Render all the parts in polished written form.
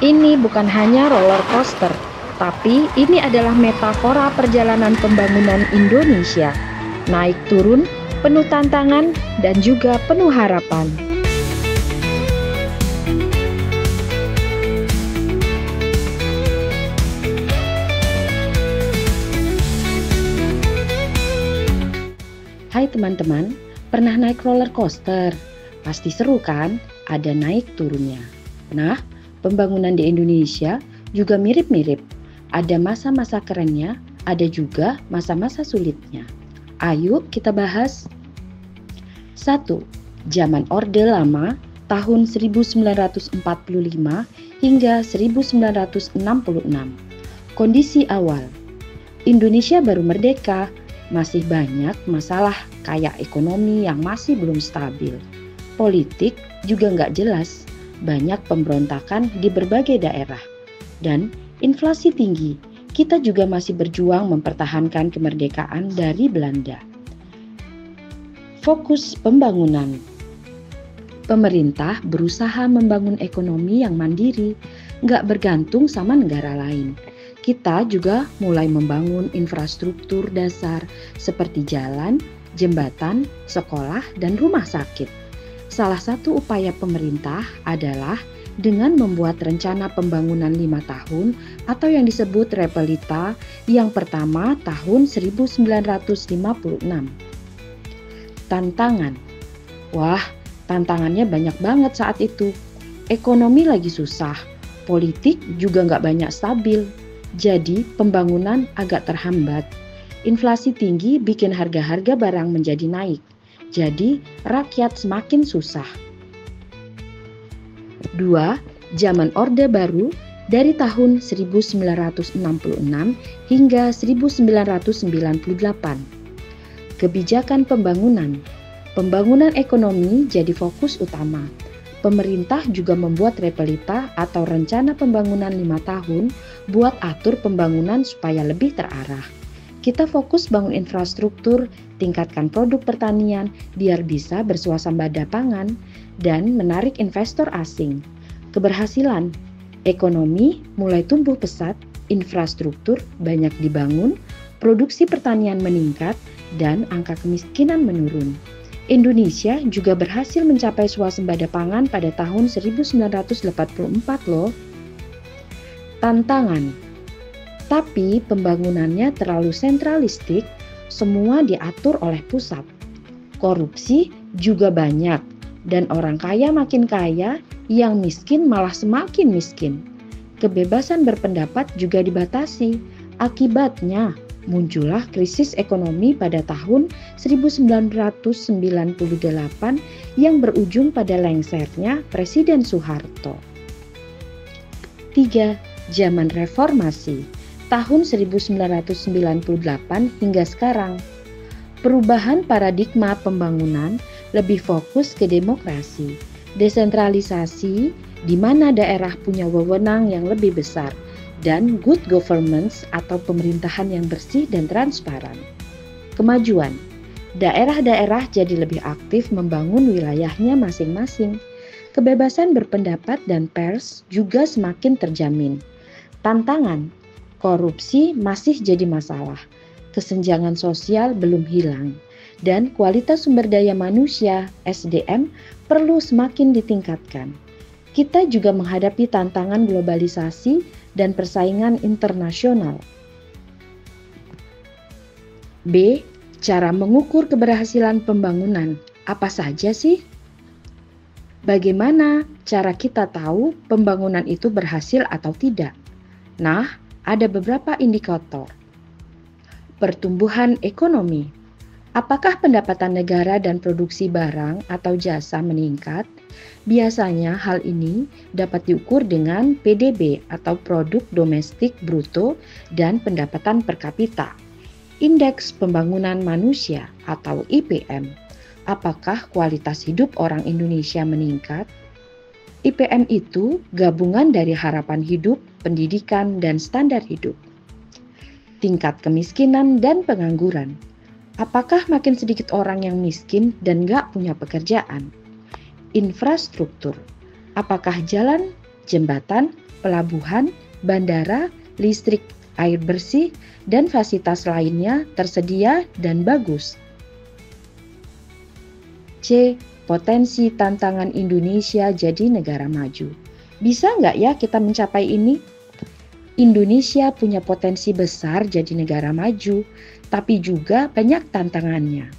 Ini bukan hanya roller coaster, tapi ini adalah metafora perjalanan pembangunan Indonesia. Naik turun, penuh tantangan, dan juga penuh harapan. Hai teman-teman, pernah naik roller coaster? Pasti seru kan? Ada naik turunnya. Nah, pembangunan di Indonesia juga mirip-mirip. Ada masa-masa kerennya, ada juga masa-masa sulitnya. Ayo kita bahas. 1. Zaman Orde Lama tahun 1945 hingga 1966. Kondisi awal. Indonesia baru merdeka, masih banyak masalah kayak ekonomi yang masih belum stabil. Politik juga nggak jelas, banyak pemberontakan di berbagai daerah. Dan inflasi tinggi, kita juga masih berjuang mempertahankan kemerdekaan dari Belanda. Fokus pembangunan. Pemerintah berusaha membangun ekonomi yang mandiri, nggak bergantung sama negara lain. Kita juga mulai membangun infrastruktur dasar seperti jalan, jembatan, sekolah, dan rumah sakit. Salah satu upaya pemerintah adalah dengan membuat rencana pembangunan 5 tahun atau yang disebut Repelita yang pertama tahun 1956. Tantangan. Wah, tantangannya banyak banget saat itu. Ekonomi lagi susah, politik juga nggak banyak stabil. Jadi pembangunan agak terhambat. Inflasi tinggi bikin harga-harga barang menjadi naik. Jadi rakyat semakin susah. 2. Zaman Orde Baru dari tahun 1966 hingga 1998. Kebijakan pembangunan. Pembangunan ekonomi jadi fokus utama. Pemerintah juga membuat Repelita atau rencana pembangunan 5 tahun buat atur pembangunan supaya lebih terarah. Kita fokus bangun infrastruktur, tingkatkan produk pertanian biar bisa bersuasembada pangan, dan menarik investor asing. Keberhasilan, ekonomi mulai tumbuh pesat, infrastruktur banyak dibangun, produksi pertanian meningkat, dan angka kemiskinan menurun. Indonesia juga berhasil mencapai swasembada pangan pada tahun 1984 loh. Tantangan. Tapi pembangunannya terlalu sentralistik, semua diatur oleh pusat. Korupsi juga banyak, dan orang kaya makin kaya, yang miskin malah semakin miskin. Kebebasan berpendapat juga dibatasi. Akibatnya, muncullah krisis ekonomi pada tahun 1998 yang berujung pada lengsernya Presiden Soeharto. 3. Zaman Reformasi tahun 1998 hingga sekarang. Perubahan paradigma pembangunan lebih fokus ke demokrasi, desentralisasi di mana daerah punya wewenang yang lebih besar, dan good governance atau pemerintahan yang bersih dan transparan. Kemajuan. Daerah-daerah jadi lebih aktif membangun wilayahnya masing-masing. Kebebasan berpendapat dan pers juga semakin terjamin. Tantangan. Korupsi masih jadi masalah. Kesenjangan sosial belum hilang. Dan kualitas sumber daya manusia, SDM, perlu semakin ditingkatkan. Kita juga menghadapi tantangan globalisasi dan persaingan internasional. B. Cara mengukur keberhasilan pembangunan. Apa saja sih? Bagaimana cara kita tahu pembangunan itu berhasil atau tidak? Nah, ada beberapa indikator. Pertumbuhan ekonomi. Apakah pendapatan negara dan produksi barang atau jasa meningkat? Biasanya hal ini dapat diukur dengan PDB atau Produk Domestik Bruto dan pendapatan per kapita. Indeks Pembangunan Manusia atau IPM. Apakah kualitas hidup orang Indonesia meningkat? IPM itu gabungan dari harapan hidup, pendidikan, dan standar hidup. Tingkat kemiskinan dan pengangguran. Apakah makin sedikit orang yang miskin dan nggak punya pekerjaan? Infrastruktur. Apakah jalan, jembatan, pelabuhan, bandara, listrik, air bersih, dan fasilitas lainnya tersedia dan bagus. C. Potensi tantangan Indonesia jadi negara maju. Bisa nggak ya kita mencapai ini? Indonesia punya potensi besar jadi negara maju, tapi juga banyak tantangannya.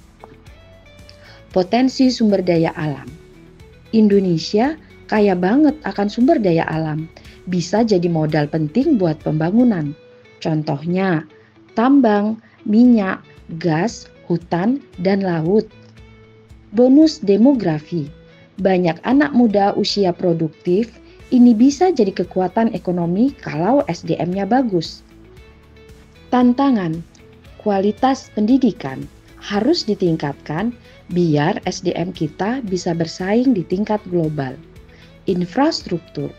Potensi sumber daya alam. Indonesia kaya banget akan sumber daya alam, bisa jadi modal penting buat pembangunan. Contohnya, tambang, minyak, gas, hutan, dan laut. Bonus demografi. Banyak anak muda usia produktif, ini bisa jadi kekuatan ekonomi kalau SDM-nya bagus. Tantangan, kualitas pendidikan harus ditingkatkan biar SDM kita bisa bersaing di tingkat global. Infrastruktur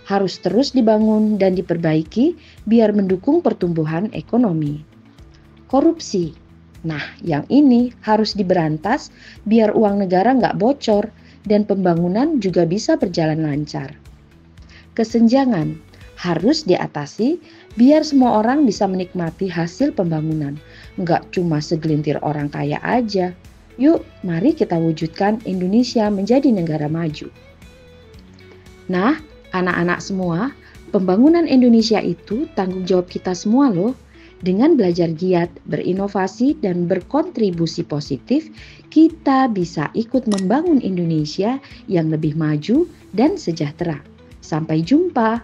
harus terus dibangun dan diperbaiki biar mendukung pertumbuhan ekonomi. Korupsi, nah yang ini harus diberantas biar uang negara nggak bocor dan pembangunan juga bisa berjalan lancar. Kesenjangan harus diatasi biar semua orang bisa menikmati hasil pembangunan, nggak cuma segelintir orang kaya aja. Yuk, mari kita wujudkan Indonesia menjadi negara maju. Nah, anak-anak semua, pembangunan Indonesia itu tanggung jawab kita semua loh. Dengan belajar giat, berinovasi, dan berkontribusi positif, kita bisa ikut membangun Indonesia yang lebih maju dan sejahtera. Sampai jumpa.